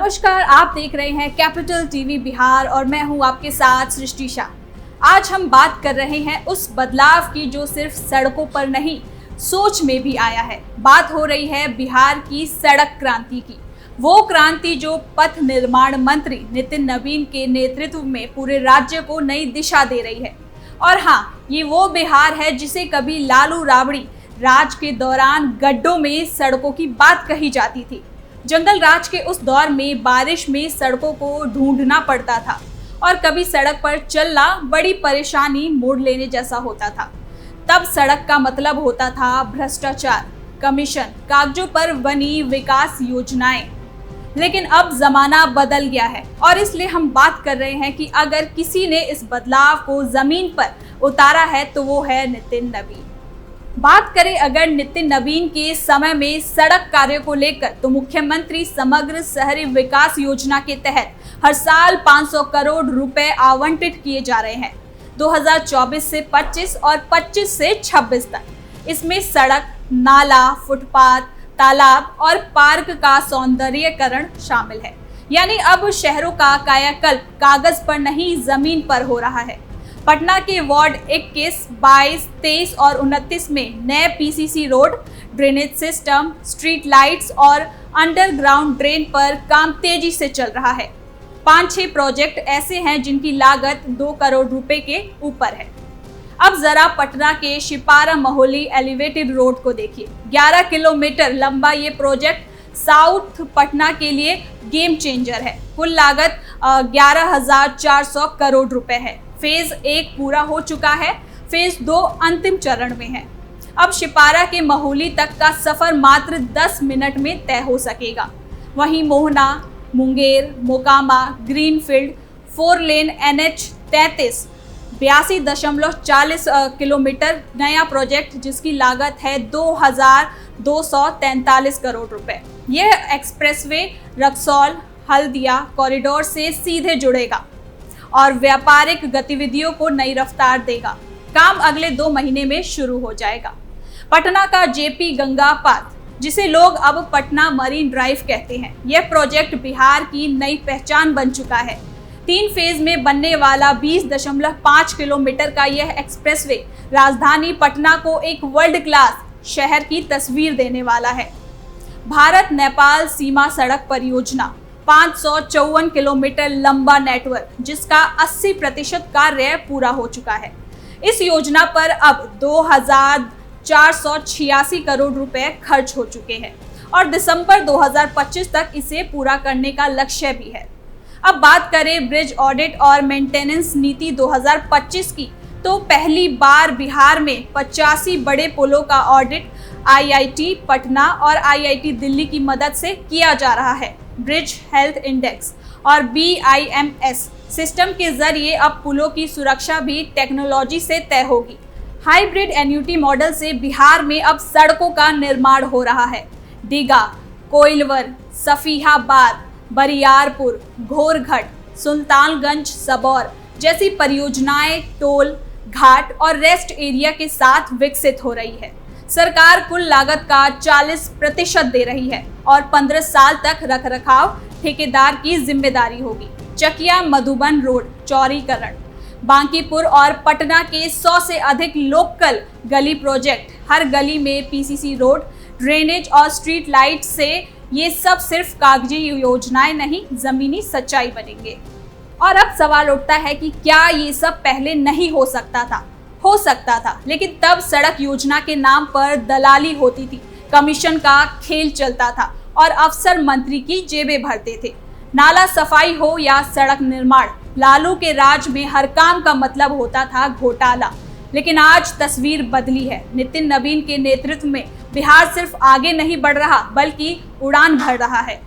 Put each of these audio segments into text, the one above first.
नमस्कार, आप देख रहे हैं कैपिटल टीवी बिहार और मैं हूं आपके साथ सृष्टि शाह। आज हम बात कर रहे हैं उस बदलाव की जो सिर्फ सड़कों पर नहीं, सोच में भी आया है। बात हो रही है बिहार की सड़क क्रांति की। वो क्रांति जो पथ निर्माण मंत्री नितिन नवीन के नेतृत्व में पूरे राज्य को नई दिशा दे रही है। और हाँ, ये वो बिहार है जिसे कभी लालू राबड़ी राज के दौरान गड्ढों में सड़कों की बात कही जाती थी। जंगल राज के उस दौर में बारिश में सड़कों को ढूंढना पड़ता था और कभी सड़क पर चलना बड़ी परेशानी मोड़ लेने जैसा होता था। तब सड़क का मतलब होता था भ्रष्टाचार, कमीशन, कागजों पर बनी विकास योजनाएं। लेकिन अब जमाना बदल गया है और इसलिए हम बात कर रहे हैं कि अगर किसी ने इस बदलाव को जमीन पर उतारा है तो वो है नितिन नवीन। बात करें अगर नितिन नवीन के समय में सड़क कार्यों को लेकर, तो मुख्यमंत्री समग्र शहरी विकास योजना के तहत हर साल 500 करोड़ रुपए आवंटित किए जा रहे हैं 2024 से 25 और 25 से 26 तक। इसमें सड़क, नाला, फुटपाथ, तालाब और पार्क का सौंदर्यीकरण शामिल है। यानी अब शहरों का कायाकल्प कागज पर नहीं, जमीन पर हो रहा है। पटना के वार्ड 21, 22, 23 और 29 में नए PCC road, drainage system, street lights और अंडरग्राउंड ड्रेन पर काम तेजी से चल रहा है। 5-6 प्रोजेक्ट ऐसे हैं जिनकी लागत 2 करोड़ रुपए के ऊपर है। अब जरा पटना के शिपारा मोहाली एलिवेटेड रोड को देखिए। 11 किलोमीटर लंबा ये प्रोजेक्ट साउथ पटना के लिए गेम चेंजर है। कुल लागत 11,400 करोड़ रुपए है। फेज 1 पूरा हो चुका है, फेज 2 अंतिम चरण में है। अब शिपारा के मोहाली तक का सफर मात्र 10 मिनट में तय हो सकेगा। वहीं मोहना, मुंगेर, मोकामा, ग्रीनफील्ड 4 लेन NH 33 82.40 किलोमीटर नया प्रोजेक्ट जिसकी लागत है 2,243 करोड़ रुपए। यह एक्सप्रेसवे रक्सौल हल्दिया कॉरिडोर से सीधे जुड़ेगा और व्यापारिक गतिविधियों को नई रफ्तार देगा। काम अगले 2 महीने में शुरू हो जाएगा। पटना का JP गंगा पाथ, जिसे लोग अब पटना मरीन ड्राइव कहते हैं, यह प्रोजेक्ट बिहार की नई पहचान बन चुका है। 3 फेज में बनने वाला 20.5 किलोमीटर का यह एक्सप्रेसवे राजधानी पटना को एक वर्ल्ड क्लास शहर की तस्वीर देने वाला है। भारत नेपाल सीमा सड़क परियोजना 554 किलोमीटर लंबा नेटवर्क, जिसका 80% कार्य पूरा हो चुका है। इस योजना पर अब 2,486 करोड़ रुपए खर्च हो चुके हैं और दिसंबर 2025 तक इसे पूरा करने का लक्ष्य भी है। अब बात करें ब्रिज ऑडिट और मेंटेनेंस नीति 2025 की, तो पहली बार बिहार में 85 बड़े पुलों का ऑडिट IIT पटना और IIT दिल्ली की मदद से किया जा रहा है। ब्रिज हेल्थ इंडेक्स और BIMS सिस्टम के जरिए अब पुलों की सुरक्षा भी टेक्नोलॉजी से तय होगी। हाइब्रिड एन्युटी मॉडल से बिहार में अब सड़कों का निर्माण हो रहा है। दीघा, कोइलवर, सफिहाबाद, बरियारपुर, घोरघट, सुल्तानगंज, सबौर जैसी परियोजनाएं टोल, घाट और रेस्ट एरिया के साथ विकसित हो रही है। सरकार कुल लागत का 40% दे रही है और 15 साल तक रखरखाव ठेकेदार की जिम्मेदारी होगी। चकिया मधुबन रोड चौड़ीकरण, बांकीपुर और पटना के 100 से अधिक लोकल गली प्रोजेक्ट, हर गली में PCC रोड, ड्रेनेज और स्ट्रीट लाइट से ये सब सिर्फ कागजी योजनाएं नहीं, जमीनी सच्चाई बनेंगे। और अब सवाल उठता है कि क्या ये सब पहले नहीं हो सकता था? हो सकता था, लेकिन तब सड़क योजना के नाम पर दलाली होती थी, कमीशन का खेल चलता था और अफसर मंत्री की जेबें भरते थे। नाला सफाई हो या सड़क निर्माण, लालू के राज में हर काम का मतलब होता था घोटाला। लेकिन आज तस्वीर बदली है। नितिन नवीन के नेतृत्व में बिहार सिर्फ आगे नहीं बढ़ रहा, बल्कि उड़ान भर रहा है।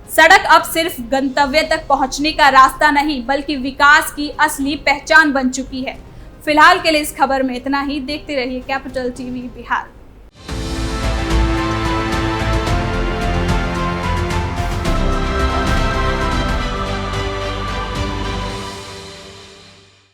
सड़क अब सिर्फ गंतव्य तक पहुंचने का रास्ता नहीं, बल्कि विकास की असली पहचान बन चुकी है। फिलहाल के लिए इस खबर में इतना ही। देखते रहिए कैपिटल टीवी बिहार।